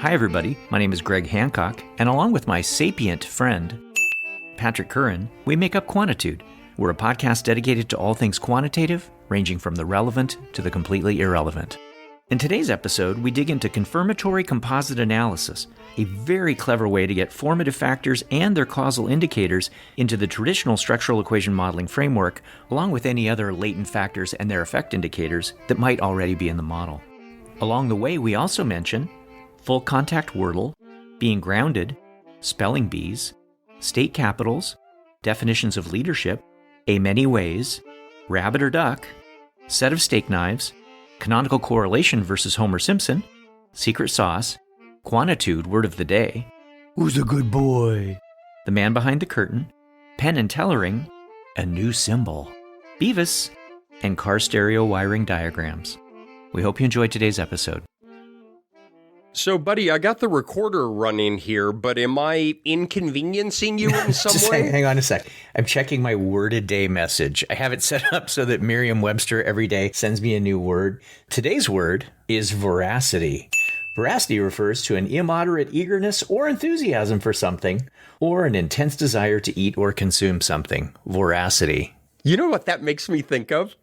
Hi, everybody. My name is Greg Hancock, and along with my sapient friend, Patrick Curran, we make up Quantitude. We're a podcast dedicated to all things quantitative, ranging from the relevant to the completely irrelevant. In today's episode, we dig into confirmatory composite analysis, a very clever way to get formative factors and their causal indicators into the traditional structural equation modeling framework, along with any other latent factors and their effect indicators that might already be in the model. Along the way, we also mention full contact Wordle, being grounded, spelling bees, state capitals, definitions of leadership, a many ways, rabbit or duck, set of steak knives, canonical correlation versus Homer Simpson, secret sauce, Quantitude Word of the day, who's a good boy, the man behind the curtain, Penn and Tellering, a new symbol, Beavis, and car stereo wiring diagrams. We hope you enjoyed today's episode. So, buddy, I got the recorder running here, but am I inconveniencing you in some way? Hang on a sec. I'm checking my word a day message. I have it set up so that Merriam-Webster every day sends me a new word. Today's word is voracity. Voracity refers to an immoderate eagerness or enthusiasm for something, or an intense desire to eat or consume something. Voracity. You know what that makes me think of?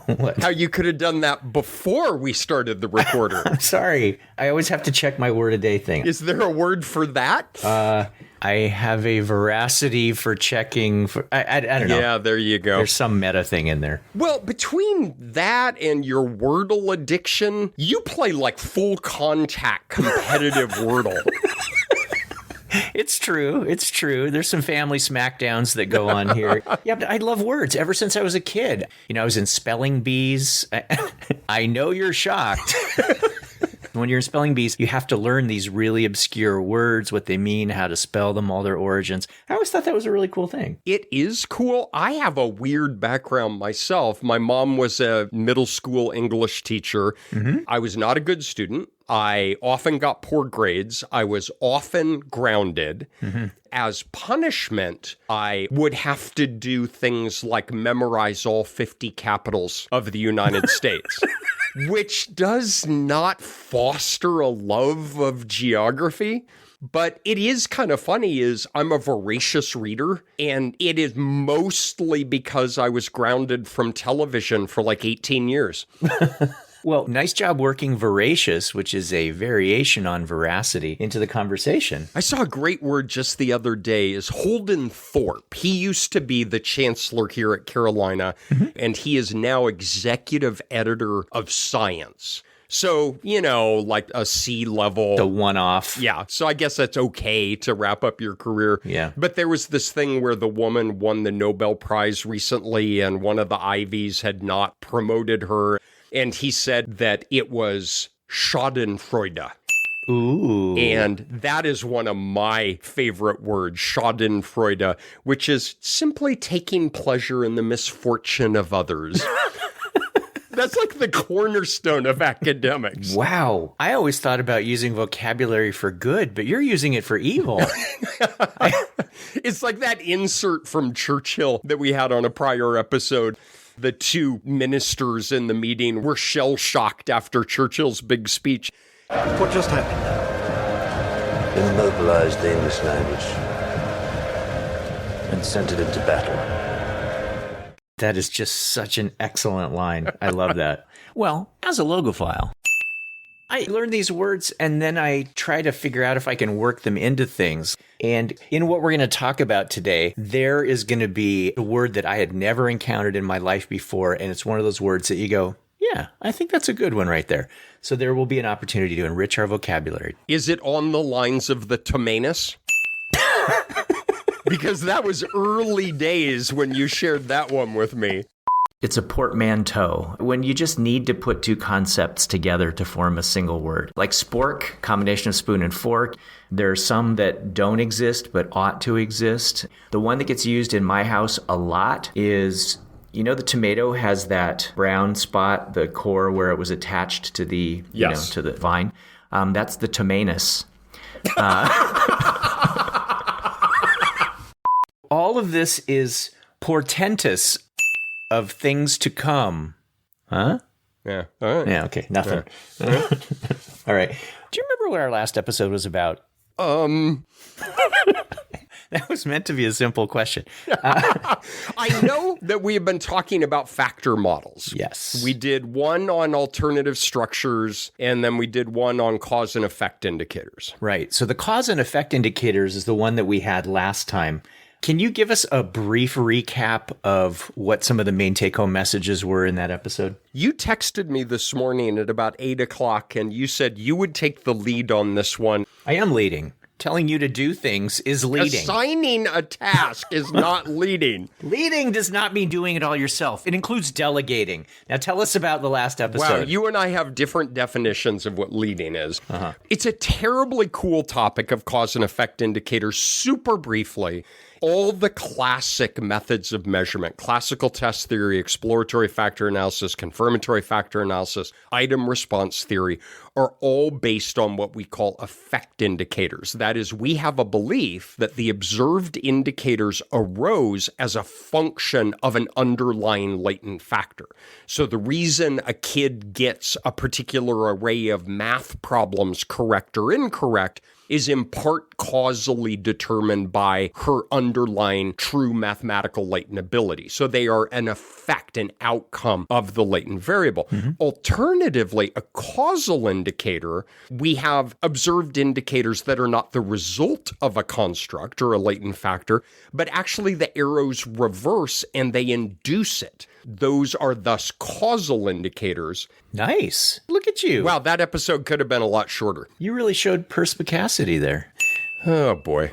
What? How you could have done that before we started the recorder. I'm sorry. I always have to check my word a day thing. Is there a word for that? I have a veracity for checking. I don't know. Yeah, there you go. There's some meta thing in there. Well, between that and your Wordle addiction, you play like full contact competitive Wordle. It's true. It's true. There's some family smackdowns that go on here. Yeah, but I love words ever since I was a kid. You know, I was in spelling bees. I know you're shocked. When you're in spelling bees, you have to learn these really obscure words, what they mean, how to spell them, all their origins. I always thought that was a really cool thing. It is cool. I have a weird background myself. My mom was a middle school English teacher. Mm-hmm. I was not a good student. I often got poor grades. I was often grounded. Mm-hmm. As punishment, I would have to do things like memorize all 50 capitals of the United States. Which does not foster a love of geography. But it is kind of funny is I'm a voracious reader, and it is mostly because I was grounded from television for like 18 years. Well, nice job working voracious, which is a variation on veracity, into the conversation. I saw a great word just the other day is Holden Thorpe. He used to be the chancellor here at Carolina, and he is now executive editor of Science. So, you know, like a C level. The one-off. Yeah. So I guess that's okay to wrap up your career. Yeah. But there was this thing where the woman won the Nobel Prize recently, and one of the Ivies had not promoted her. And he said that it was Schadenfreude. Ooh. And that is one of my favorite words, Schadenfreude, which is simply taking pleasure in the misfortune of others. That's like the cornerstone of academics. Wow. I always thought about using vocabulary for good, but you're using it for evil. It's like that insert from Churchill that we had on a prior episode. The two ministers in the meeting were shell-shocked after Churchill's big speech. What just happened? Immobilized the English language and sent it into battle. That is just such an excellent line. I love that. Well, as a logophile, I learn these words and then I try to figure out if I can work them into things. And in what we're going to talk about today, there is going to be a word that I had never encountered in my life before. And it's one of those words that you go, yeah, I think that's a good one right there. So there will be an opportunity to enrich our vocabulary. Is it on the lines of the tomanus? Because that was early days when you shared that one with me. It's a portmanteau, when you just need to put two concepts together to form a single word. Like spork, combination of spoon and fork. There are some that don't exist but ought to exist. The one that gets used in my house a lot is, you know, the tomato has that brown spot, the core where it was attached to the, yes, to the vine. That's the tomanus. All of this is portentous of things to come. Huh? Yeah. All right. Yeah, okay, nothing. All right. Do you remember what our last episode was about? That was meant to be a simple question. I know that we have been talking about factor models. Yes. We did one on alternative structures, and then we did one on cause and effect indicators. Right. So the cause and effect indicators is the one that we had last time. Can you give us a brief recap of what some of the main take-home messages were in that episode? You texted me this morning at about 8 o'clock, and you said you would take the lead on this one. I am leading. Telling you to do things is leading. Assigning a task is not leading. Leading does not mean doing it all yourself. It includes delegating. Now tell us about the last episode. Wow, you and I have different definitions of what leading is. It's a terribly cool topic of cause and effect indicators. Super briefly, all the classic methods of measurement, classical test theory, exploratory factor analysis, confirmatory factor analysis, item response theory, are all based on what we call effect indicators. That is, we have a belief that the observed indicators arose as a function of an underlying latent factor. So the reason a kid gets a particular array of math problems correct or incorrect is in part causally determined by her underlying true mathematical latent ability. So they are an effect, an outcome of the latent variable. Alternatively, a causal indicator, we have observed indicators that are not the result of a construct or a latent factor, but actually the arrows reverse and they induce it. Those are thus causal indicators. Nice. Look at you. Wow, that episode could have been a lot shorter. You really showed perspicacity there. Oh, boy.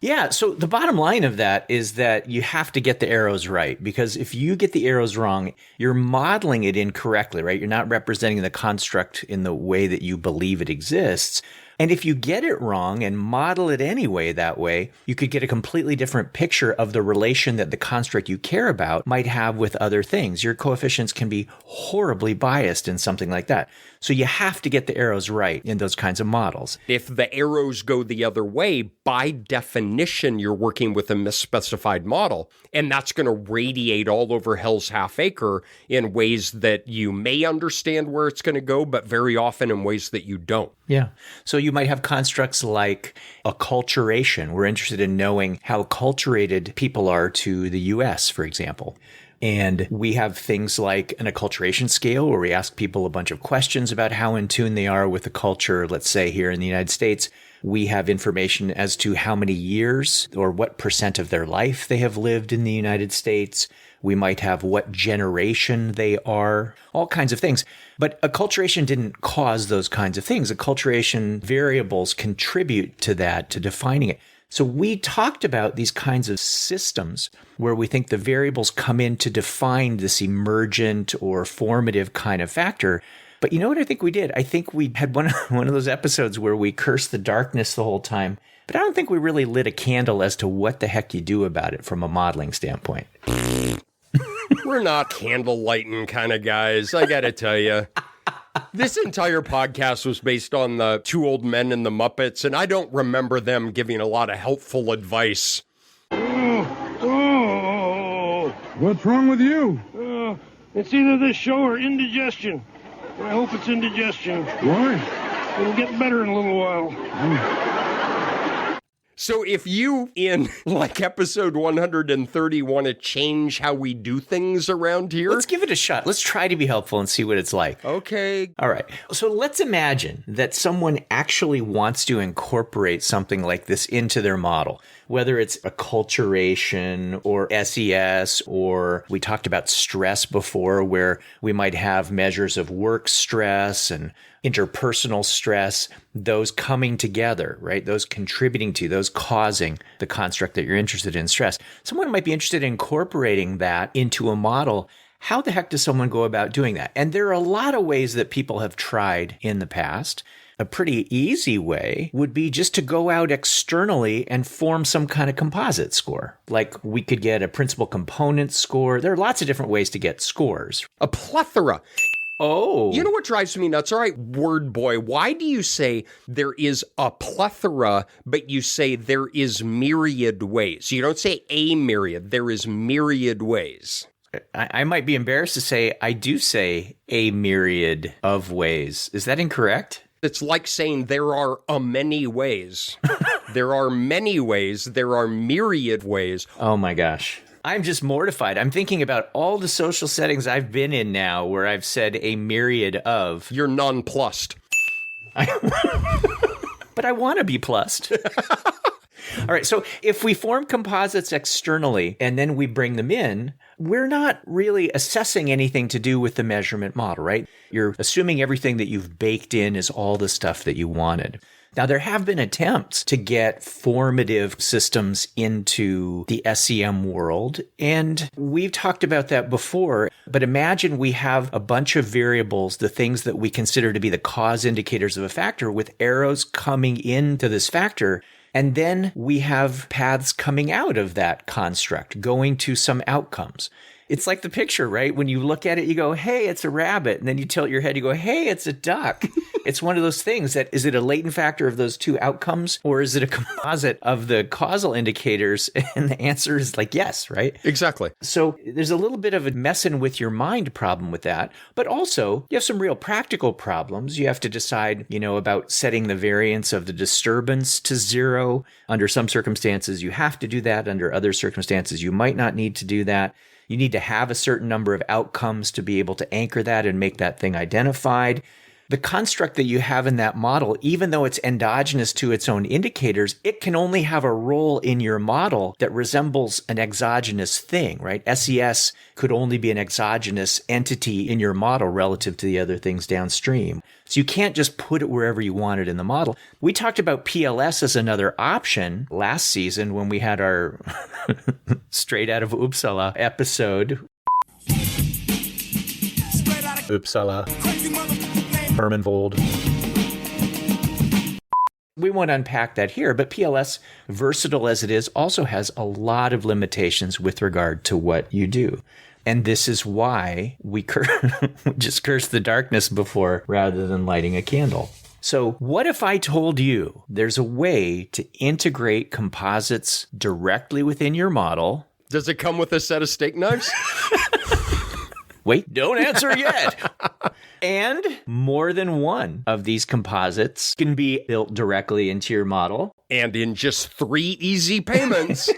Yeah, so the bottom line of that is that you have to get the arrows right, because if you get the arrows wrong, you're modeling it incorrectly, right? You're not representing the construct in the way that you believe it exists. And if you get it wrong and model it anyway that way, you could get a completely different picture of the relation that the construct you care about might have with other things. Your coefficients can be horribly biased in something like that. So you have to get the arrows right in those kinds of models. If the arrows go the other way, by definition, you're working with a misspecified model, and that's going to radiate all over Hell's Half Acre in ways that you may understand where it's going to go, but very often in ways that you don't. Yeah. So you might have constructs like acculturation. We're interested in knowing how acculturated people are to the US, for example. And we have things like an acculturation scale where we ask people a bunch of questions about how in tune they are with the culture. Let's say here in the United States, we have information as to how many years or what % of their life they have lived in the United States. We might have what generation they are, all kinds of things. But acculturation didn't cause those kinds of things. Acculturation variables contribute to that, to defining it. So we talked about these kinds of systems where we think the variables come in to define this emergent or formative kind of factor. But you know what I think we did? I think we had one of those episodes where we cursed the darkness the whole time. But I don't think we really lit a candle as to what the heck you do about it from a modeling standpoint. We're not candle lighting kind of guys, I gotta tell you. This entire podcast was based on the Two Old Men and the Muppets, and I don't remember them giving a lot of helpful advice. What's wrong with you? It's either this show or indigestion. I hope it's indigestion. Why? It'll get better in a little while. So if you, in like episode 130, want to change how we do things around here... Let's give it a shot. Let's try to be helpful and see what it's like. Okay. All right. So let's imagine that someone actually wants to incorporate something like this into their model, whether it's acculturation or SES, or we talked about stress before, where we might have measures of work stress and interpersonal stress, those coming together, right? Those contributing to, those causing the construct that you're interested in, stress. Someone might be interested in incorporating that into a model. How the heck does someone go about doing that? And there are a lot of ways that people have tried in the past. A pretty easy way would be just to go out externally and form some kind of composite score. Like we could get a principal component score. There are lots of different ways to get scores. A plethora. Oh. You know what drives me nuts? All right, word boy, why do you say there is a plethora, but you say there is myriad ways? You don't say a myriad, there is myriad ways. I might be embarrassed to say I do say a myriad of ways. Is that incorrect? It's like saying there are a many ways. There are many ways. There are myriad ways. Oh my gosh. I'm just mortified. I'm thinking about all the social settings I've been in now where I've said a myriad of. You're nonplussed. But I want to be plussed. All right, so if we form composites externally and then we bring them in, we're not really assessing anything to do with the measurement model, right? You're assuming everything that you've baked in is all the stuff that you wanted. Now, there have been attempts to get formative systems into the SEM world, and we've talked about that before. But imagine we have a bunch of variables, the things that we consider to be the cause indicators of a factor, with arrows coming into this factor. And then we have paths coming out of that construct, going to some outcomes. It's like the picture, right? When you look at it, you go, hey, it's a rabbit. And then you tilt your head, you go, hey, it's a duck. It's one of those things that, is it a latent factor of those two outcomes? Or is it a composite of the causal indicators? And the answer is like, yes, right? Exactly. So there's a little bit of a messing with your mind problem with that. But also, you have some real practical problems. You have to decide, about setting the variance of the disturbance to 0. Under some circumstances, you have to do that. Under other circumstances, you might not need to do that. You need to have a certain number of outcomes to be able to anchor that and make that thing identified. The construct that you have in that model, even though it's endogenous to its own indicators, it can only have a role in your model that resembles an exogenous thing, right? SES could only be an exogenous entity in your model relative to the other things downstream. So you can't just put it wherever you want it in the model. We talked about PLS as another option last season when we had our Straight Out of Uppsala episode. Uppsala. Hermanvold. We won't unpack that here, but PLS, versatile as it is, also has a lot of limitations with regard to what you do. And this is why we just curse the darkness before rather than lighting a candle. So what if I told you there's a way to integrate composites directly within your model? Does it come with a set of steak knives? Wait, don't answer yet. And more than one of these composites can be built directly into your model. And in just 3 easy payments.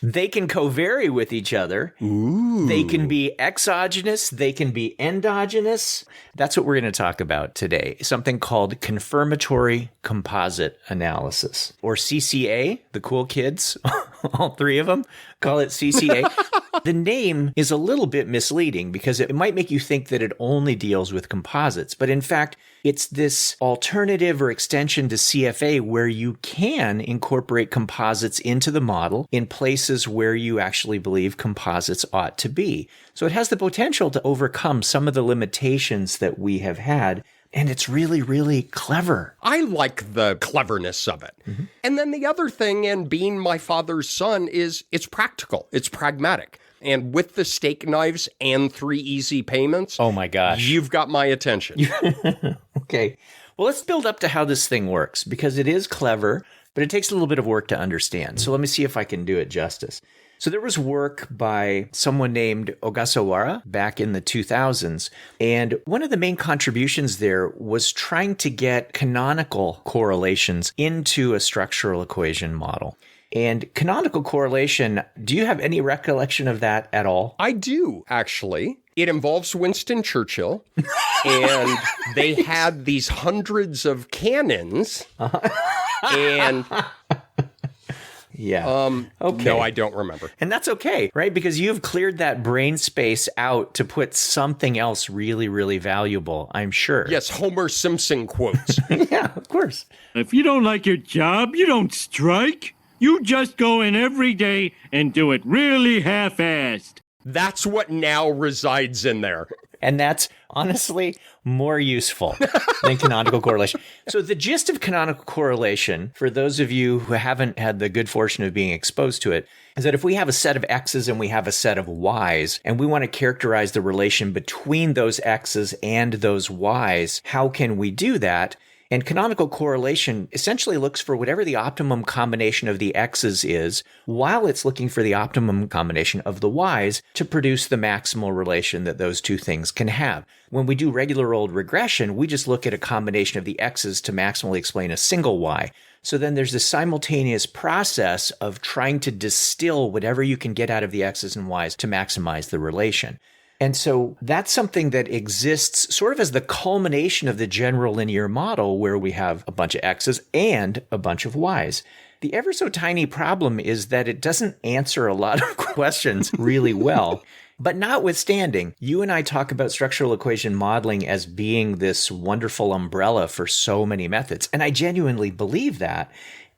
They can co-vary with each other. Ooh. They can be exogenous. They can be endogenous. That's what we're going to talk about today. Something called Confirmatory Composite Analysis, or CCA. The cool kids, all 3 of them, call it CCA. The name is a little bit misleading because it might make you think that it only deals with composites. But in fact, it's this alternative or extension to CFA where you can incorporate composites into the model in places where you actually believe composites ought to be. So it has the potential to overcome some of the limitations that we have had. And it's really, really clever. I like the cleverness of it. Mm-hmm. And then the other thing, and being my father's son, is it's practical. It's pragmatic. And with the steak knives and 3 easy payments, oh my gosh, you've got my attention. Okay. Well, let's build up to how this thing works, because it is clever, but it takes a little bit of work to understand. So let me see if I can do it justice. So there was work by someone named Ogasawara back in the 2000s. And one of the main contributions there was trying to get canonical correlations into a structural equation model. And canonical correlation, do you have any recollection of that at all? I do, actually. It involves Winston Churchill, and they had these hundreds of cannons, and... Yeah. Okay. No, I don't remember. And that's okay, right? Because you've cleared that brain space out to put something else really, really valuable, I'm sure. Yes, Homer Simpson quotes. Yeah, of course. If you don't like your job, you don't strike. You just go in every day and do it really half-assed. That's what now resides in there. And that's honestly more useful than canonical correlation. So the gist of canonical correlation, for those of you who haven't had the good fortune of being exposed to it, is that if we have a set of X's and we have a set of Y's, and we want to characterize the relation between those X's and those Y's, how can we do that? And canonical correlation essentially looks for whatever the optimum combination of the x's is, while it's looking for the optimum combination of the y's to produce the maximal relation that those two things can have. When we do regular old regression, we just look at a combination of the x's to maximally explain a single y. So then there's this simultaneous process of trying to distill whatever you can get out of the x's and y's to maximize the relation. And so that's something that exists sort of as the culmination of the general linear model, where we have a bunch of x's and a bunch of y's. The ever so tiny problem is that it doesn't answer a lot of questions really well. But notwithstanding, you and I talk about structural equation modeling as being this wonderful umbrella for so many methods. And I genuinely believe that.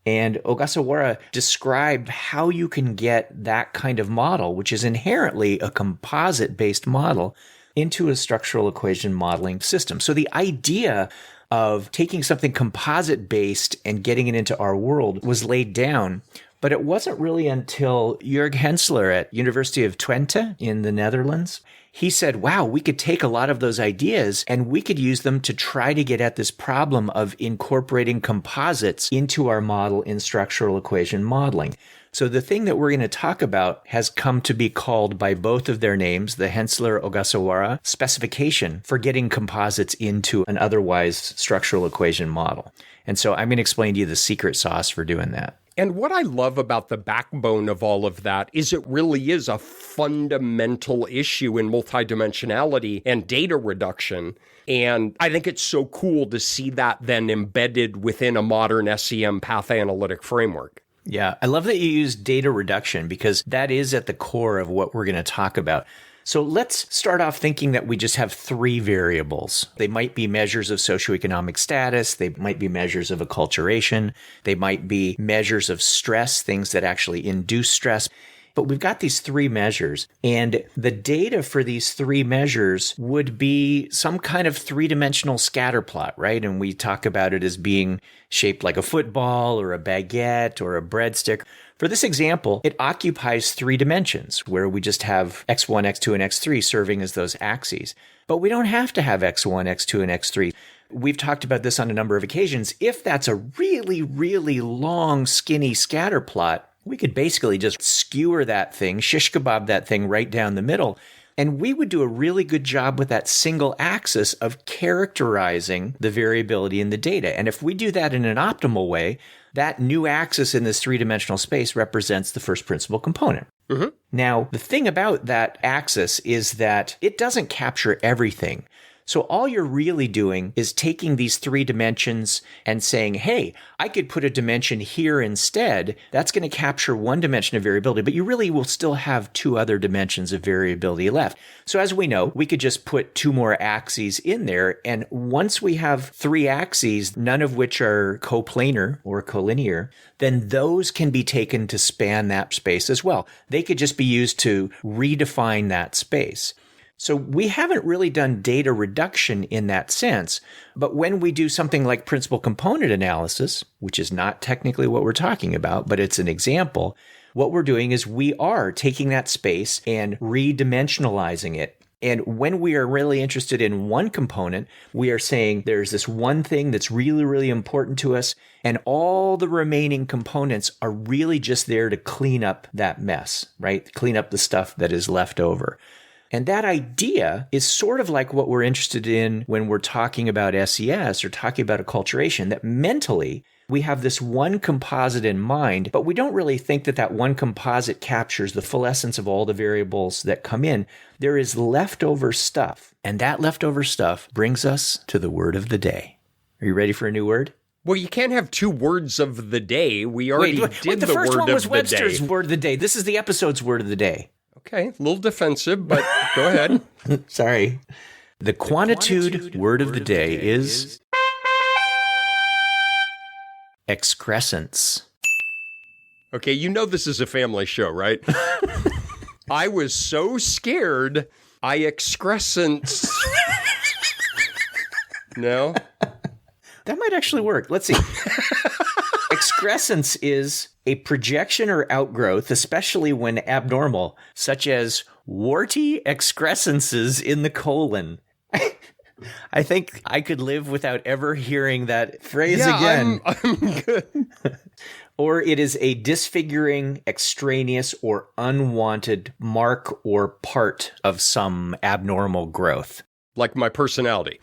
And Ogasawara described how you can get that kind of model, which is inherently a composite-based model, into a structural equation modeling system. So the idea of taking something composite-based and getting it into our world was laid down. But it wasn't really until Jörg Hensler at University of Twente in the Netherlands, he said, wow, we could take a lot of those ideas and we could use them to try to get at this problem of incorporating composites into our model in structural equation modeling. So the thing that we're going to talk about has come to be called by both of their names, the Hensler-Ogasawara specification for getting composites into an otherwise structural equation model. And so I'm going to explain to you the secret sauce for doing that. And what I love about the backbone of all of that is it really is a fundamental issue in multidimensionality and data reduction. And I think it's so cool to see that then embedded within a modern SEM path analytic framework. Yeah, I love that you use data reduction because that is at the core of what we're going to talk about. So let's start off thinking that we just have three variables. They might be measures of socioeconomic status. They might be measures of acculturation. They might be measures of stress, things that actually induce stress. But we've got these three measures, and the data for these three measures would be some kind of three-dimensional scatter plot, right? And we talk about it as being shaped like a football or a baguette or a breadstick. For this example, it occupies three dimensions, where we just have x1, x2, and x3 serving as those axes. But we don't have to have x1, x2, and x3. We've talked about this on a number of occasions. If that's a really, really long, skinny scatter plot, we could basically just skewer that thing, shish kebab that thing right down the middle, and we would do a really good job with that single axis of characterizing the variability in the data. And if we do that in an optimal way, that new axis in this three-dimensional space represents the first principal component. Mm-hmm. Now, the thing about that axis is that it doesn't capture everything. So all you're really doing is taking these three dimensions and saying, hey, I could put a dimension here instead. That's going to capture one dimension of variability, but you really will still have two other dimensions of variability left. So as we know, we could just put two more axes in there. And once we have three axes, none of which are coplanar or collinear, then those can be taken to span that space as well. They could just be used to redefine that space. So we haven't really done data reduction in that sense, but when we do something like principal component analysis, which is not technically what we're talking about, but it's an example, what we're doing is we are taking that space and redimensionalizing it. And when we are really interested in one component, we are saying there's this one thing that's really, really important to us, and all the remaining components are really just there to clean up that mess, right? Clean up the stuff that is left over. And that idea is sort of like what we're interested in when we're talking about SES or talking about acculturation, that mentally we have this one composite in mind, but we don't really think that that one composite captures the full essence of all the variables that come in. There is leftover stuff, and that leftover stuff brings us to the word of the day. Are you ready for a new word? Well, you can't have two words of the day. We already did the the first word one was of the day. Webster's word of the day. This is the episode's word of the day. Okay, a little defensive, but go ahead. Sorry. The Quantitude Word of the day is excrescence. Okay, you know this is a family show, right? I was so scared, I excrescence. No? That might actually work. Let's see. Excrescence is a projection or outgrowth, especially when abnormal, such as warty excrescences in the colon. I think I could live without ever hearing that phrase again. I'm good. Or it is a disfiguring, extraneous, or unwanted mark or part of some abnormal growth. Like my personality.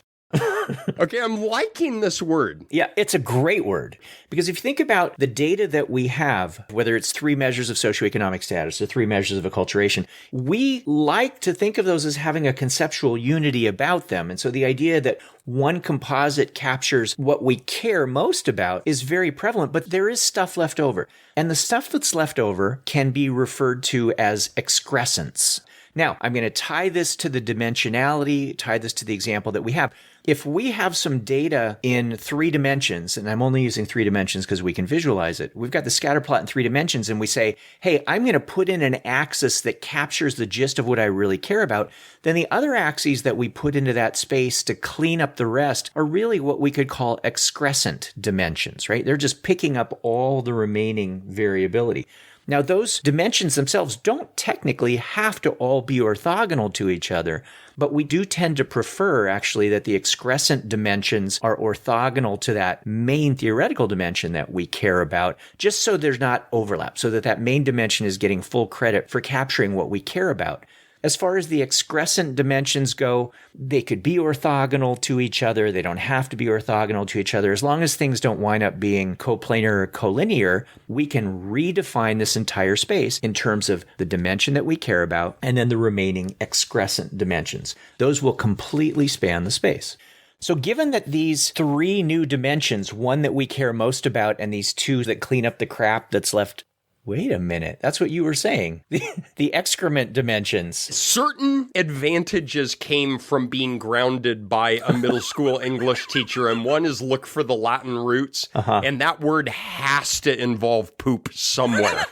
Okay, I'm liking this word. Yeah, it's a great word. Because if you think about the data that we have, whether it's 3 measures of socioeconomic status or 3 measures of acculturation, we like to think of those as having a conceptual unity about them. And so the idea that one composite captures what we care most about is very prevalent, but there is stuff left over. And the stuff that's left over can be referred to as excrescence. Now, I'm going to tie this to the dimensionality, tie this to the example that we have. If we have some data in 3 dimensions, and I'm only using 3 dimensions because we can visualize it, we've got the scatter plot in 3 dimensions, and we say, hey, I'm going to put in an axis that captures the gist of what I really care about, then the other axes that we put into that space to clean up the rest are really what we could call excrescent dimensions, right? They're just picking up all the remaining variability. Now, those dimensions themselves don't technically have to all be orthogonal to each other, but we do tend to prefer, actually, that the excrescent dimensions are orthogonal to that main theoretical dimension that we care about, just so there's not overlap, so that that main dimension is getting full credit for capturing what we care about. As far as the excrescent dimensions go, they could be orthogonal to each other. They don't have to be orthogonal to each other. As long as things don't wind up being coplanar or collinear, we can redefine this entire space in terms of the dimension that we care about and then the remaining excrescent dimensions. Those will completely span the space. So given that these 3 new dimensions, one that we care most about and these 2 that clean up the crap that's left. Wait a minute. That's what you were saying. The excrement dimensions. Certain advantages came from being grounded by a middle school English teacher, and one is look for the Latin roots, and that word has to involve poop somewhere.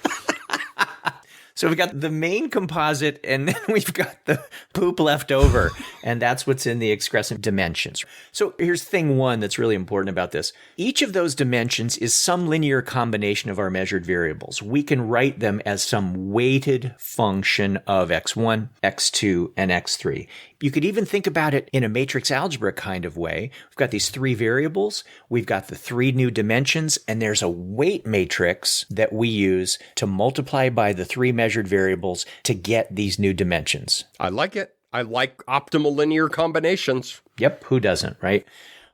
So we've got the main composite, and then we've got the poop left over, and that's what's in the excrescent dimensions. So here's thing 1 that's really important about this. Each of those dimensions is some linear combination of our measured variables. We can write them as some weighted function of x1, x2, and x3. You could even think about it in a matrix algebra kind of way. We've got these 3 variables, we've got the 3 new dimensions, and there's a weight matrix that we use to multiply by the 3 measured variables to get these new dimensions. I like it. I like optimal linear combinations. Yep, who doesn't, right?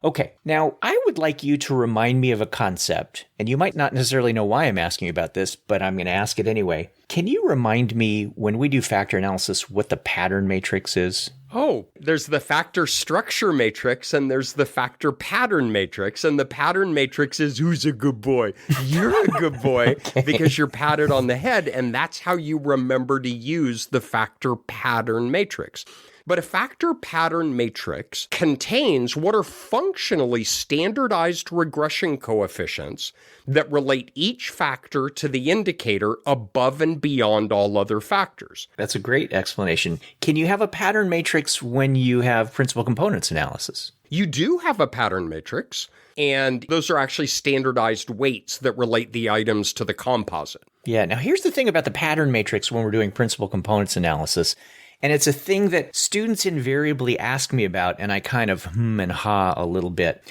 Okay, now I would like you to remind me of a concept, and you might not necessarily know why I'm asking you about this, but I'm going to ask it anyway. Can you remind me, when we do factor analysis, what the pattern matrix is? Oh, there's the factor structure matrix and there's the factor pattern matrix. And the pattern matrix is who's a good boy. You're a good boy because you're patted on the head. And that's how you remember to use the factor pattern matrix. But a factor pattern matrix contains what are functionally standardized regression coefficients that relate each factor to the indicator above and beyond all other factors. That's a great explanation. Can you have a pattern matrix when you have principal components analysis? You do have a pattern matrix, and those are actually standardized weights that relate the items to the composite. Yeah, now here's the thing about the pattern matrix when we're doing principal components analysis. And it's a thing that students invariably ask me about, and I kind of and ha a little bit.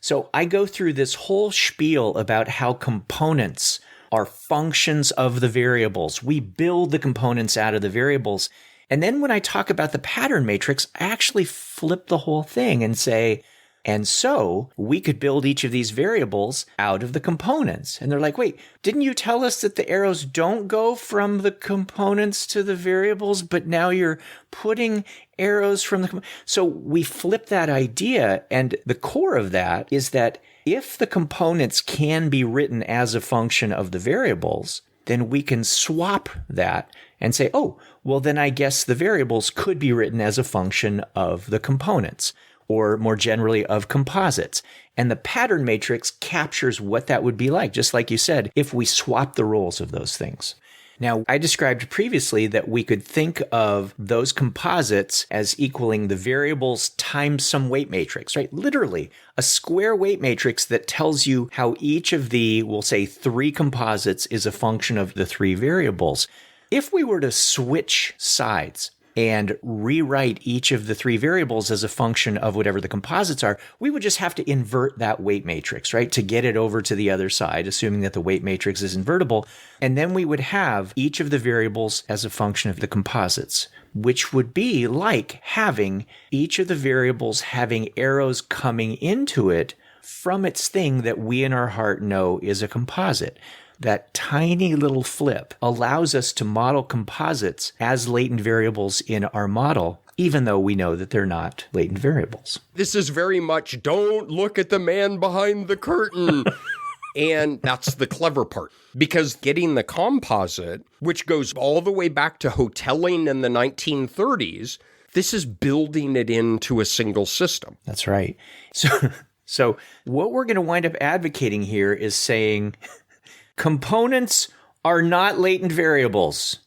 So I go through this whole spiel about how components are functions of the variables. We build the components out of the variables. And then when I talk about the pattern matrix, I actually flip the whole thing and say, and so we could build each of these variables out of the components. And they're like, wait, didn't you tell us that the arrows don't go from the components to the variables, but now you're putting arrows from the... So we flip that idea, and the core of that is that if the components can be written as a function of the variables, then we can swap that and say, oh, well, then I guess the variables could be written as a function of the components, or more generally of composites. And the pattern matrix captures what that would be like, just like you said, if we swap the roles of those things. Now, I described previously that we could think of those composites as equaling the variables times some weight matrix, right? Literally, a square weight matrix that tells you how each of the, we'll say, 3 composites is a function of the 3 variables. If we were to switch sides and rewrite each of the three variables as a function of whatever the composites are, we would just have to invert that weight matrix, right, to get it over to the other side, assuming that the weight matrix is invertible. And then we would have each of the variables as a function of the composites, which would be like having each of the variables having arrows coming into it from its thing that we in our heart know is a composite. That tiny little flip allows us to model composites as latent variables in our model, even though we know that they're not latent variables. This is very much, don't look at the man behind the curtain. And that's the clever part, because getting the composite, which goes all the way back to hoteling in the 1930s, this is building it into a single system. That's right. So what we're going to wind up advocating here is saying components are not latent variables,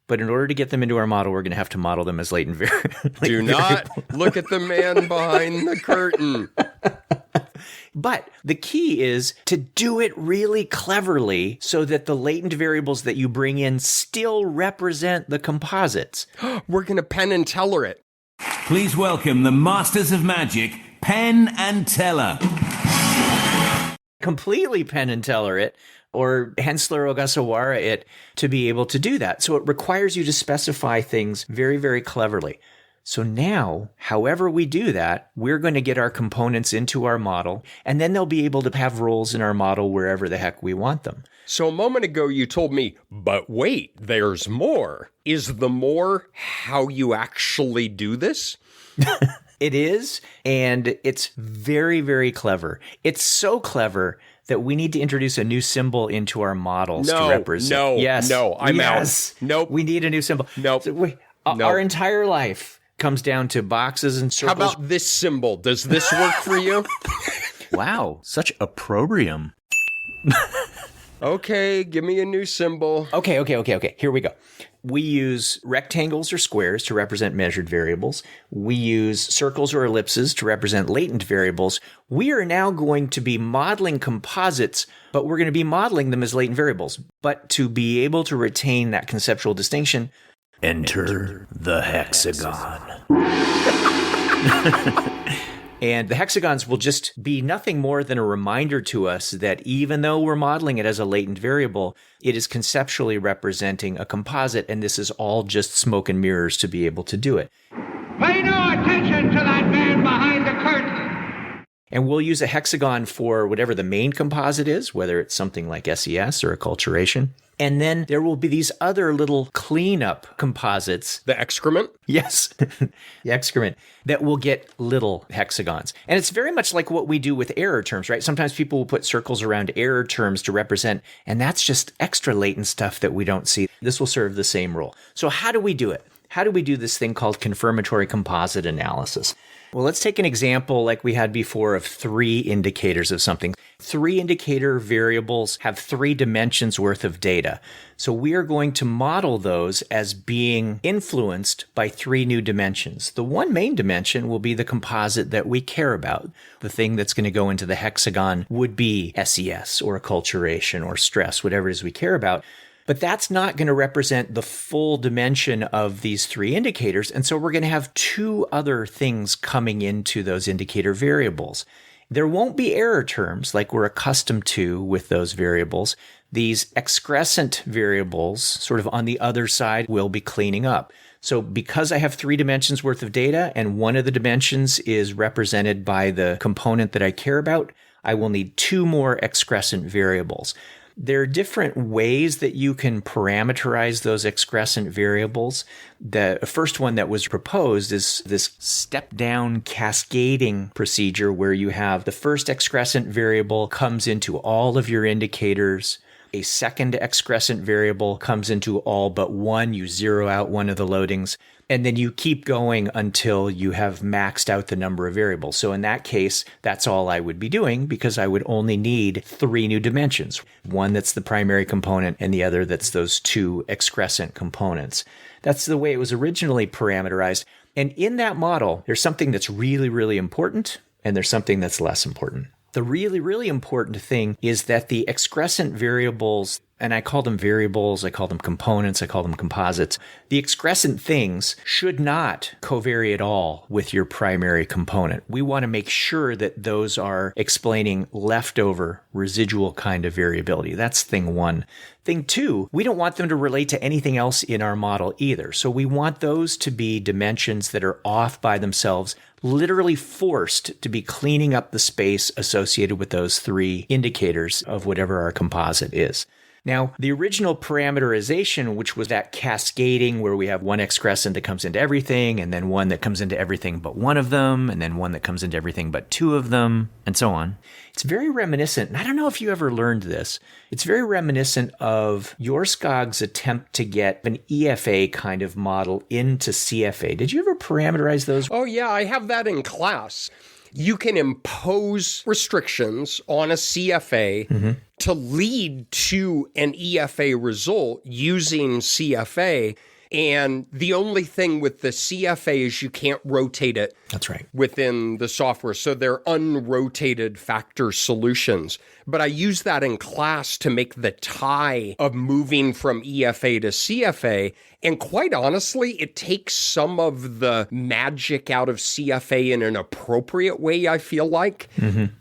but in order to get them into our model, we're going to have to model them as latent variables. Do not look at the man behind the curtain. But the key is to do it really cleverly so that the latent variables that you bring in still represent the composites. We're going to Penn and Teller it. Please welcome the masters of magic, Penn and Teller. Completely Penn and Teller it, or Hensler Ogasawara it, to be able to do that. So it requires you to specify things very, very cleverly. So now, however we do that, we're going to get our components into our model, and then they'll be able to have roles in our model wherever the heck we want them. So a moment ago, you told me, but wait, there's more. Is the more how you actually do this? It is, and it's very, very clever. It's so clever that we need to introduce a new symbol into our models to represent. I'm out. Nope. We need a new symbol. Nope. So our entire life comes down to boxes and circles. How about this symbol? Does this work for you? Wow, such opprobrium. Okay, give me a new symbol. Okay. Here we go. We use rectangles or squares to represent measured variables. We use circles or ellipses to represent latent variables. We are now going to be modeling composites, but we're going to be modeling them as latent variables. But to be able to retain that conceptual distinction, enter the hexagon. And the hexagons will just be nothing more than a reminder to us that even though we're modeling it as a latent variable, it is conceptually representing a composite, and this is all just smoke and mirrors to be able to do it. Pay no attention to that man behind the curtain. And we'll use a hexagon for whatever the main composite is, whether it's something like SES or acculturation. And then there will be these other little cleanup composites. The excrement? Yes, the excrement, that will get little hexagons. And it's very much like what we do with error terms, right? Sometimes people will put circles around error terms to represent, and that's just extra latent stuff that we don't see. This will serve the same role. So how do we do it? How do we do this thing called confirmatory composite analysis? Well, let's take an example like we had before of 3 indicators of something. 3 indicator variables have 3 dimensions worth of data. So we are going to model those as being influenced by 3 new dimensions. The one main dimension will be the composite that we care about. The thing that's going to go into the hexagon would be SES or acculturation or stress, whatever it is we care about. But that's not going to represent the full dimension of these 3 indicators. And so we're going to have 2 other things coming into those indicator variables. There won't be error terms like we're accustomed to with those variables. These excrescent variables, sort of on the other side, will be cleaning up. So because I have 3 dimensions worth of data and one of the dimensions is represented by the component that I care about, I will need 2 more excrescent variables. There are different ways that you can parameterize those excrescent variables. The first one that was proposed is this step-down cascading procedure where you have the first excrescent variable comes into all of your indicators. A second excrescent variable comes into all but one. You zero out one of the loadings. And then you keep going until you have maxed out the number of variables. So in that case, that's all I would be doing because I would only need 3 new dimensions. One that's the primary component and the other that's those 2 excrescent components. That's the way it was originally parameterized. And in that model, there's something that's really, really important and there's something that's less important. The really, really important thing is that the excrescent variables and I call them variables, I call them components, I call them composites. The excrescent things should not covary at all with your primary component. We want to make sure that those are explaining leftover residual kind of variability. That's thing one. Thing two, we don't want them to relate to anything else in our model either. So we want those to be dimensions that are off by themselves, literally forced to be cleaning up the space associated with those three indicators of whatever our composite is. Now, the original parameterization, which was that cascading where we have one excrescent that comes into everything, and then one that comes into everything but one of them, and then one that comes into everything but two of them, and so on. It's very reminiscent, and I don't know if you ever learned this, it's very reminiscent of Jorskog's attempt to get an EFA kind of model into CFA. Did you ever parameterize those? Oh, yeah, I have that in class. You can impose restrictions on a CFA to lead to an EFA result using CFA. And the only thing with the CFA is you can't rotate it. That's right. Within the software. So they're unrotated factor solutions. But I use that in class to make the tie of moving from EFA to CFA. And quite honestly, it takes some of the magic out of CFA in an appropriate way, I feel like.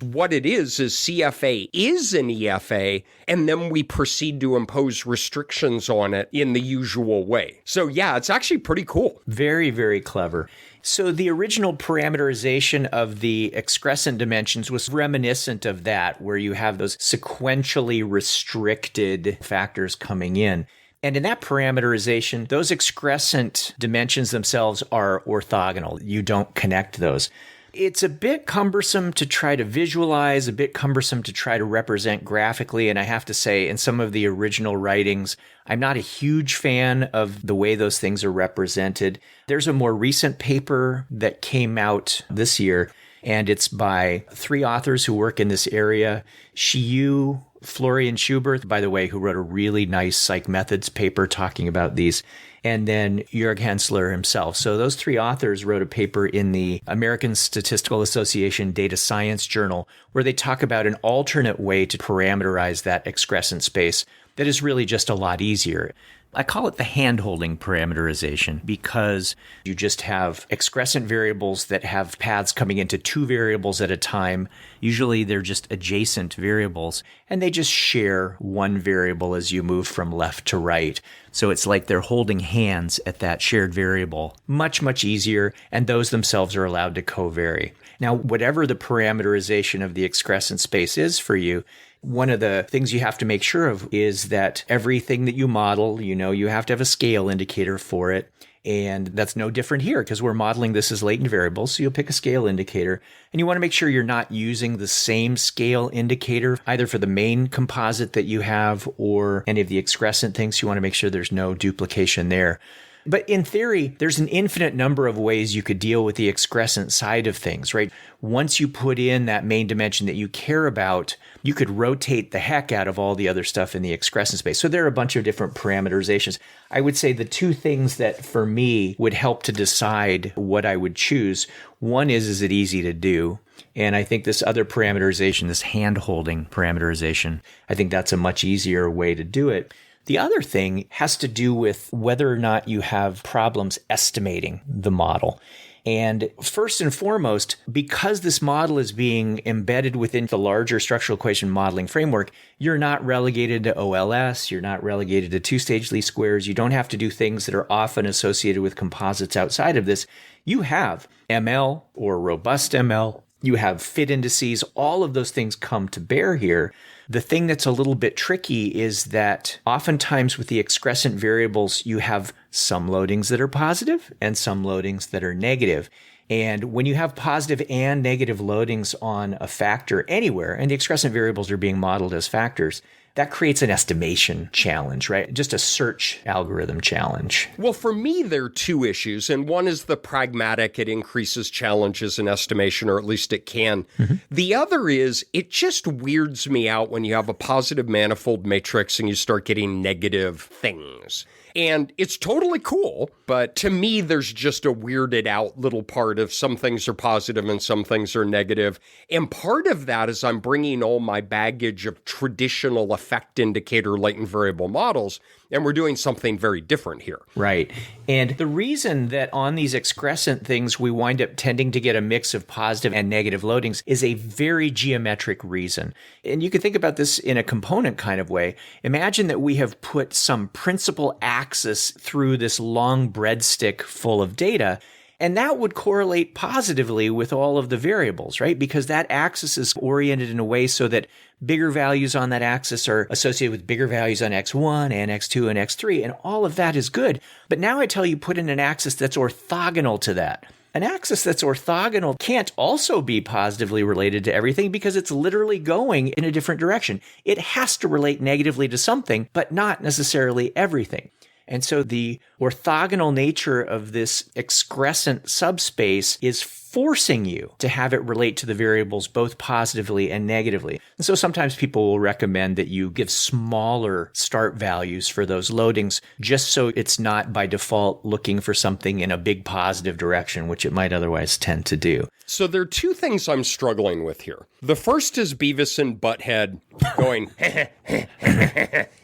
What it is CFA is an EFA, and then we proceed to impose restrictions on it in the usual way. So yeah, it's actually pretty cool. Very, very clever. So the original parameterization of the excrescent dimensions was reminiscent of that, where you have those sequentially restricted factors coming in. And in that parameterization, those excrescent dimensions themselves are orthogonal. You don't connect those. It's a bit cumbersome to try to visualize, a bit cumbersome to try to represent graphically. And I have to say, in some of the original writings, I'm not a huge fan of the way those things are represented. There's a more recent paper that came out this year, and it's by three authors who work in this area. Shiyu, Florian Schubert, by the way, who wrote a really nice psych methods paper talking about these, and then Jörg Hensler himself. So those three authors wrote a paper in the American Statistical Association Data Science Journal where they talk about an alternate way to parameterize that excrescent space that is really just a lot easier. I call it the hand-holding parameterization because you just have excrescent variables that have paths coming into two variables at a time. Usually they're just adjacent variables, and they just share one variable as you move from left to right. So it's like they're holding hands at that shared variable. Much, much easier, and those themselves are allowed to covary. Now, whatever the parameterization of the excrescent space is for you, one of the things you have to make sure of is that everything that you model, you have to have a scale indicator for it. And that's no different here because we're modeling this as latent variables. So you'll pick a scale indicator and you want to make sure you're not using the same scale indicator either for the main composite that you have or any of the excrescent things. You want to make sure there's no duplication there. But in theory, there's an infinite number of ways you could deal with the excrescent side of things, right? Once you put in that main dimension that you care about, you could rotate the heck out of all the other stuff in the excrescent space. So there are a bunch of different parameterizations. I would say the two things that for me would help to decide what I would choose, one is it easy to do? And I think this other parameterization, this hand-holding parameterization, I think that's a much easier way to do it. The other thing has to do with whether or not you have problems estimating the model. And first and foremost, because this model is being embedded within the larger structural equation modeling framework, you're not relegated to OLS, you're not relegated to two-stage least squares, you don't have to do things that are often associated with composites outside of this. You have ML or robust ML, you have fit indices, all of those things come to bear here. The thing that's a little bit tricky is that oftentimes with the excrescent variables, you have some loadings that are positive and some loadings that are negative. And when you have positive and negative loadings on a factor anywhere, and the excrescent variables are being modeled as factors, that creates an estimation challenge, right? Just a search algorithm challenge. Well, for me, there are two issues. And one is the pragmatic. It increases challenges in estimation, or at least it can. The other is it just weirds me out when you have a positive manifold matrix and you start getting negative things. And it's totally cool, but to me, there's just a weirded out little part of some things are positive and some things are negative. And part of that is I'm bringing all my baggage of traditional effect indicator latent variable models, and we're doing something very different here. Right. And the reason that on these excrescent things we wind up tending to get a mix of positive and negative loadings is a very geometric reason. And you can think about this in a component kind of way. Imagine that we have put some principal axis through this long breadstick full of data, and that would correlate positively with all of the variables, right? Because that axis is oriented in a way so that bigger values on that axis are associated with bigger values on X1 and X2 and X3, and all of that is good. But now I tell you, put in an axis that's orthogonal to that. An axis that's orthogonal can't also be positively related to everything because it's literally going in a different direction. It has to relate negatively to something, but not necessarily everything. And so the orthogonal nature of this excrescent subspace is forcing you to have it relate to the variables both positively and negatively. And so sometimes people will recommend that you give smaller start values for those loadings just so it's not by default looking for something in a big positive direction, which it might otherwise tend to do. So there are two things I'm struggling with here. The first is Beavis and Butthead going,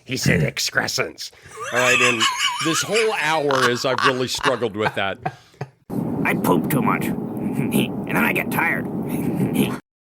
he said excrescence. All right, and this whole hour is I've really struggled with that. I poop too much, and then I get tired.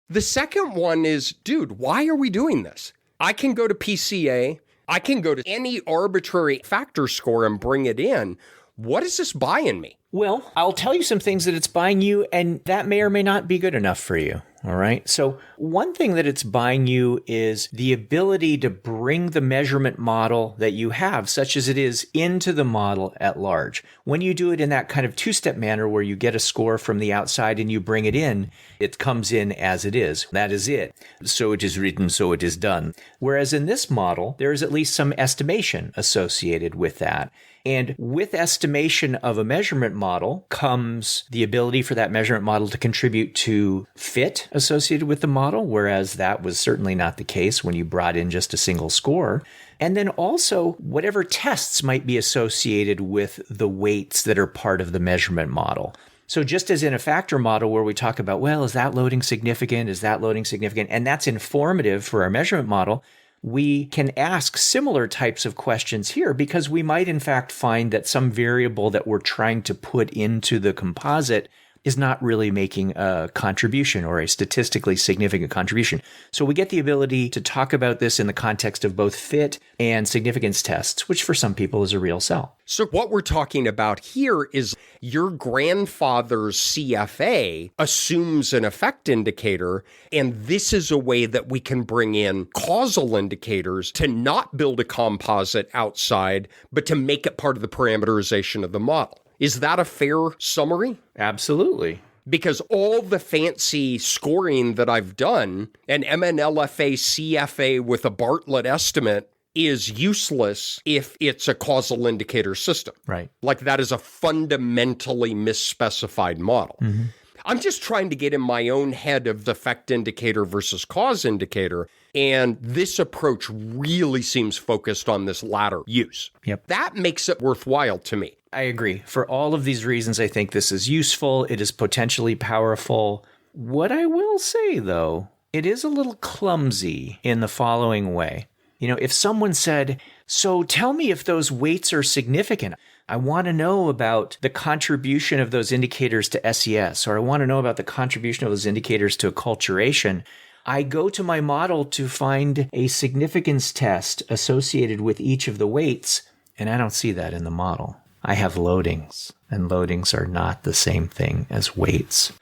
The second one is, dude, why are we doing this? I can go to PCA, I can go to any arbitrary factor score and bring it in. What is this buying me? Well, I'll tell you some things that it's buying you, and that may or may not be good enough for you. All right. So one thing that it's buying you is the ability to bring the measurement model that you have, such as it is, into the model at large. When you do it in that kind of two-step manner where you get a score from the outside and you bring it in, it comes in as it is. That is it. So it is written, so it is done. Whereas in this model, there is at least some estimation associated with that. And with estimation of a measurement model comes the ability for that measurement model to contribute to fit associated with the model, whereas that was certainly not the case when you brought in just a single score. And then also whatever tests might be associated with the weights that are part of the measurement model. So just as in a factor model where we talk about, well, is that loading significant? Is that loading significant? And that's informative for our measurement model. We can ask similar types of questions here because we might in fact find that some variable that we're trying to put into the composite is not really making a contribution or a statistically significant contribution. So we get the ability to talk about this in the context of both fit and significance tests, which for some people is a real sell. So what we're talking about here is your grandfather's CFA assumes an effect indicator, and this is a way that we can bring in causal indicators to not build a composite outside, but to make it part of the parameterization of the model. Is that a fair summary? Absolutely. Because all the fancy scoring that I've done, an MNLFA CFA with a Bartlett estimate, is useless if it's a causal indicator system. Right. Like that is a fundamentally misspecified model. Mm-hmm. I'm just trying to get in my own head of the effect indicator versus cause indicator. And this approach really seems focused on this latter use. Yep. That makes it worthwhile to me. I agree. For all of these reasons, I think this is useful. It is potentially powerful. What I will say, though, it is a little clumsy in the following way. You know, if someone said, so tell me if those weights are significant. I want to know about the contribution of those indicators to SES, or I want to know about the contribution of those indicators to acculturation. I go to my model to find a significance test associated with each of the weights, and I don't see that in the model. I have loadings, and loadings are not the same thing as weights.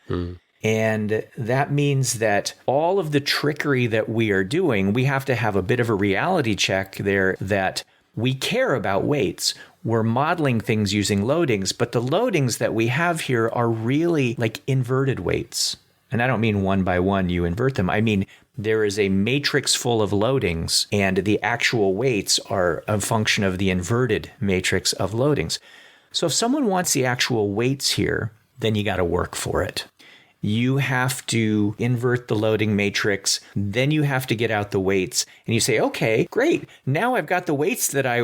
And that means that all of the trickery that we are doing, we have to have a bit of a reality check there that we care about weights. We're modeling things using loadings, but the loadings that we have here are really like inverted weights. And I don't mean one by one you invert them. I mean, there is a matrix full of loadings, and the actual weights are a function of the inverted matrix of loadings. So if someone wants the actual weights here, then you got to work for it. You have to invert the loading matrix, then you have to get out the weights, and you say, okay, great, now I've got the weights that I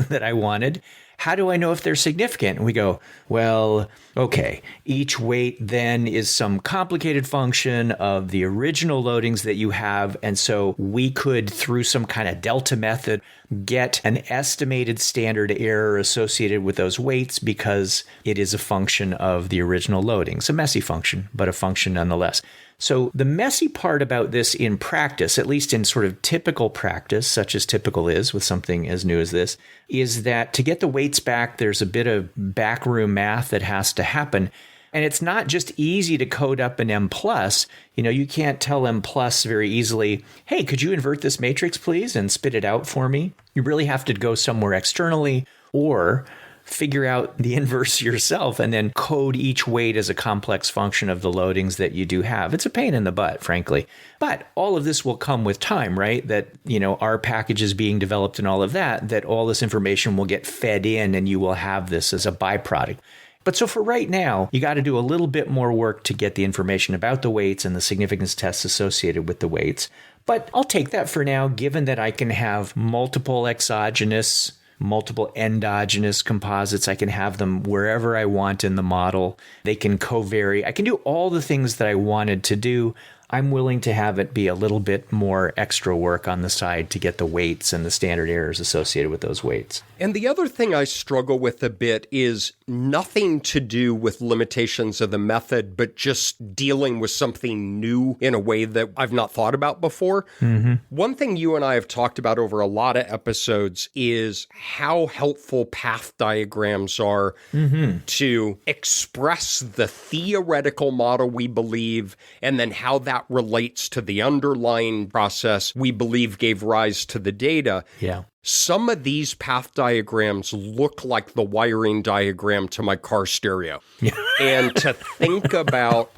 that I wanted. How do I know if they're significant? And we go, well, okay, each weight then is some complicated function of the original loadings that you have. And so we could, through some kind of delta method, get an estimated standard error associated with those weights because it is a function of the original loadings. A messy function, but a function nonetheless. So the messy part about this in practice, at least in sort of typical practice, such as typical is with something as new as this, is that to get the weights back, there's a bit of backroom math that has to happen. And it's not just easy to code up an M+. You can't tell M+ very easily, hey, could you invert this matrix, please, and spit it out for me? You really have to go somewhere externally or figure out the inverse yourself and then code each weight as a complex function of the loadings that you do have. It's a pain in the butt, frankly. But all of this will come with time, right? That, our package is being developed and all of that all this information will get fed in and you will have this as a byproduct. But so for right now, you got to do a little bit more work to get the information about the weights and the significance tests associated with the weights. But I'll take that for now, given that I can have multiple exogenous, multiple endogenous composites. I can have them wherever I want in the model. They can covary. I can do all the things that I wanted to do. I'm willing to have it be a little bit more extra work on the side to get the weights and the standard errors associated with those weights. And the other thing I struggle with a bit is nothing to do with limitations of the method, but just dealing with something new in a way that I've not thought about before. Mm-hmm. One thing you and I have talked about over a lot of episodes is how helpful path diagrams are to express the theoretical model we believe, and then how that relates to the underlying process we believe gave rise to the data. Yeah. Some of these path diagrams look like the wiring diagram to my car stereo. And to think about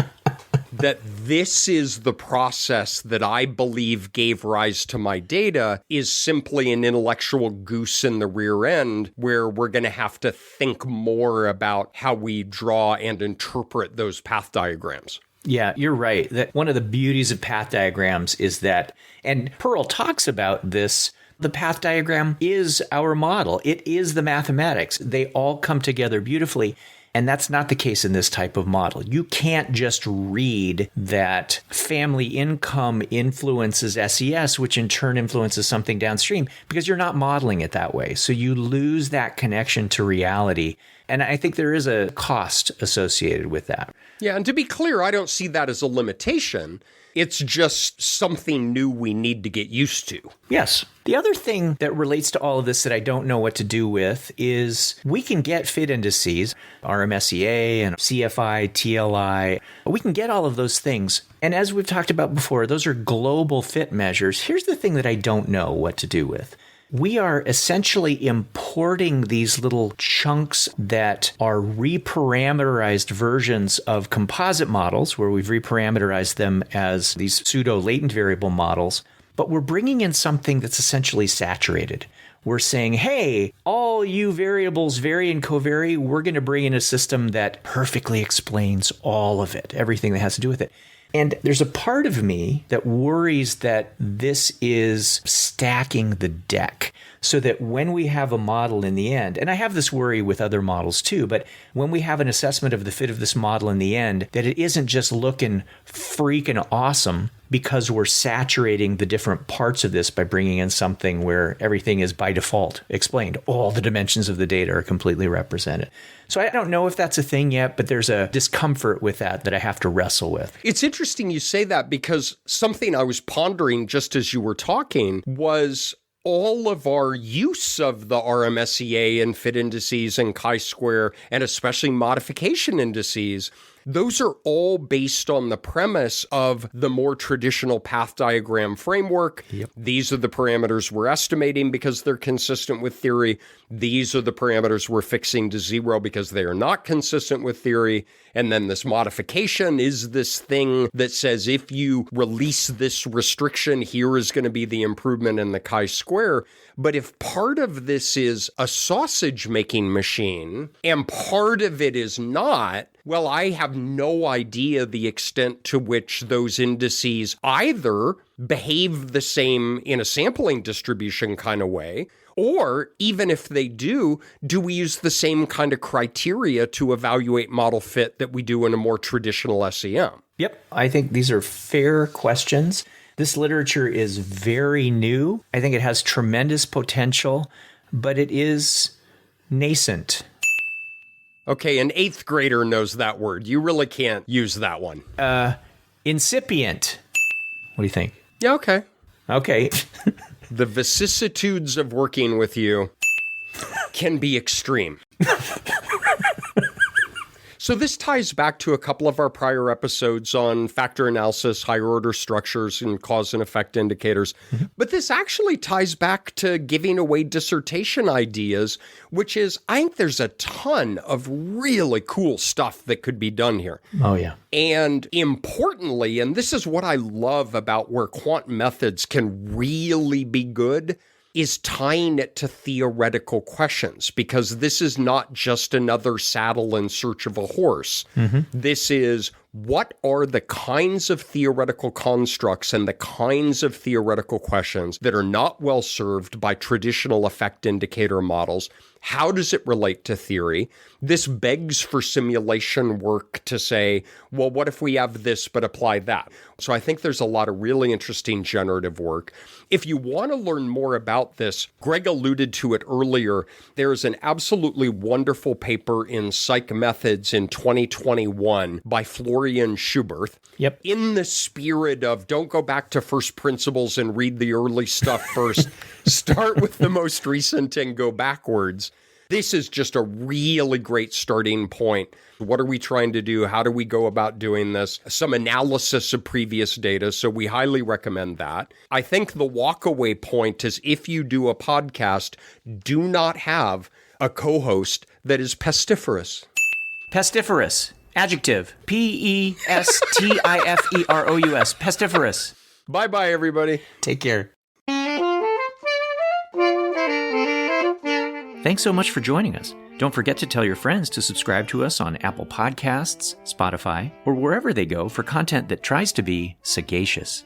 that this is the process that I believe gave rise to my data is simply an intellectual goose in the rear end where we're going to have to think more about how we draw and interpret those path diagrams. Yeah, you're right. That one of the beauties of path diagrams is that, and Pearl talks about this, the path diagram is our model. It is the mathematics. They all come together beautifully. And that's not the case in this type of model. You can't just read that family income influences SES, which in turn influences something downstream, because you're not modeling it that way. So you lose that connection to reality. And I think there is a cost associated with that. Yeah, and to be clear, I don't see that as a limitation. It's just something new we need to get used to. Yes. The other thing that relates to all of this that I don't know what to do with is we can get fit indices, RMSEA and CFI, TLI. We can get all of those things. And as we've talked about before, those are global fit measures. Here's the thing that I don't know what to do with. We are essentially importing these little chunks that are reparameterized versions of composite models, where we've reparameterized them as these pseudo-latent variable models, but we're bringing in something that's essentially saturated. We're saying, hey, all you variables vary and covary. We're going to bring in a system that perfectly explains all of it, everything that has to do with it. And there's a part of me that worries that this is stacking the deck so that when we have a model in the end, and I have this worry with other models too, but when we have an assessment of the fit of this model in the end, that it isn't just looking freaking awesome because we're saturating the different parts of this by bringing in something where everything is by default explained. All the dimensions of the data are completely represented. So I don't know if that's a thing yet, but there's a discomfort with that I have to wrestle with. It's interesting you say that, because something I was pondering just as you were talking was all of our use of the RMSEA and fit indices and chi-square, and especially modification indices. Those are all based on the premise of the more traditional path diagram framework. Yep. These are the parameters we're estimating because they're consistent with theory. These are the parameters we're fixing to zero because they are not consistent with theory. And then this modification is this thing that says if you release this restriction, here is going to be the improvement in the chi-square. But if part of this is a sausage-making machine and part of it is not, Well, I have no idea the extent to which those indices either behave the same in a sampling distribution kind of way, or even if they do we use the same kind of criteria to evaluate model fit that we do in a more traditional SEM? Yep, I think these are fair questions. This literature is very new. I think it has tremendous potential, but it is nascent. Okay, an 8th grader knows that word. You really can't use that one. Incipient. What do you think? Yeah, okay. Okay. The vicissitudes of working with you can be extreme. So this ties back to a couple of our prior episodes on factor analysis, higher order structures, and cause and effect indicators. But this actually ties back to giving away dissertation ideas, which is, I think there's a ton of really cool stuff that could be done here. Oh, yeah. And importantly, and this is what I love about where quant methods can really be good, is tying it to theoretical questions, because this is not just another saddle in search of a horse. This is, what are the kinds of theoretical constructs and the kinds of theoretical questions that are not well served by traditional effect indicator models? How does it relate to theory? This begs for simulation work to say, well, what if we have this but apply that? So I think there's a lot of really interesting generative work. If you want to learn more about this, Greg alluded to it earlier. There is an absolutely wonderful paper in Psych Methods in 2021 by Florian Schubert. Yep. In the spirit of don't go back to first principles and read the early stuff first, start with the most recent and go backwards. This is just a really great starting point. What are we trying to do? How do we go about doing this? Some analysis of previous data, so we highly recommend that. I think the walkaway point is, if you do a podcast, do not have a co-host that is pestiferous. Pestiferous. Adjective. P-E-S-T-I-F-E-R-O-U-S. Pestiferous. Bye-bye, everybody. Take care. Thanks so much for joining us. Don't forget to tell your friends to subscribe to us on Apple Podcasts, Spotify, or wherever they go for content that tries to be sagacious.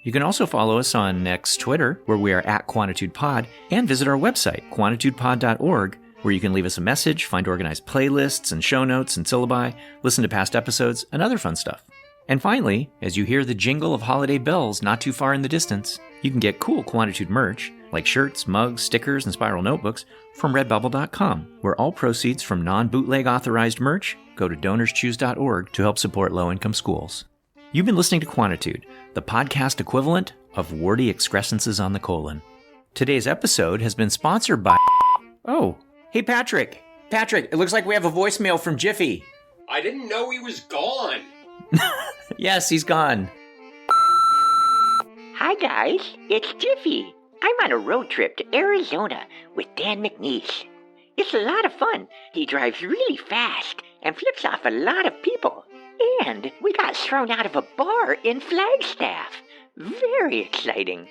You can also follow us on X Twitter, where we are at QuantitudePod, and visit our website, quantitudepod.org, where you can leave us a message, find organized playlists and show notes and syllabi, listen to past episodes, and other fun stuff. And finally, as you hear the jingle of holiday bells not too far in the distance, you can get cool Quantitude merch, like shirts, mugs, stickers, and spiral notebooks, from redbubble.com, where all proceeds from non-bootleg authorized merch go to donorschoose.org to help support low-income schools. You've been listening to Quantitude, the podcast equivalent of wordy excrescences on the colon. Today's episode has been sponsored by... Oh, hey Patrick! Patrick, it looks like we have a voicemail from Jiffy. I didn't know he was gone. Yes, he's gone. Hi guys, it's Jiffy. I'm on a road trip to Arizona with Dan McNeice. It's a lot of fun. He drives really fast and flips off a lot of people. And we got thrown out of a bar in Flagstaff. Very exciting.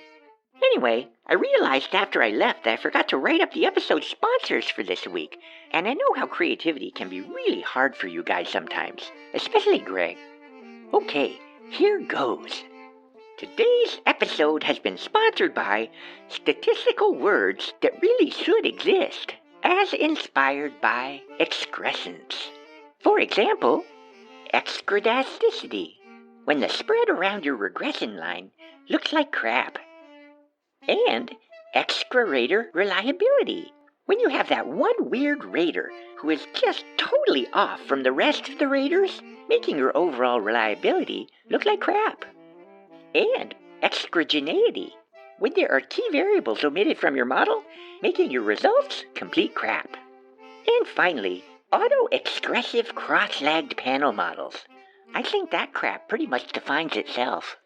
Anyway, I realized after I left that I forgot to write up the episode sponsors for this week. And I know how creativity can be really hard for you guys sometimes, especially Greg. Okay, here goes. Today's episode has been sponsored by statistical words that really should exist, as inspired by excrescence. For example, excredasticity, when the spread around your regression line looks like crap. And excrerator reliability, when you have that one weird rater who is just totally off from the rest of the raters, making your overall reliability look like crap. And excregeneity, when there are key variables omitted from your model, making your results complete crap. And finally, auto-excressive cross-lagged panel models. I think that crap pretty much defines itself.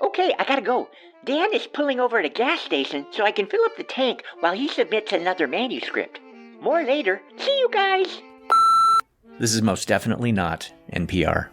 Okay, I gotta go. Dan is pulling over at a gas station so I can fill up the tank while he submits another manuscript. More later. See you guys! This is most definitely not NPR.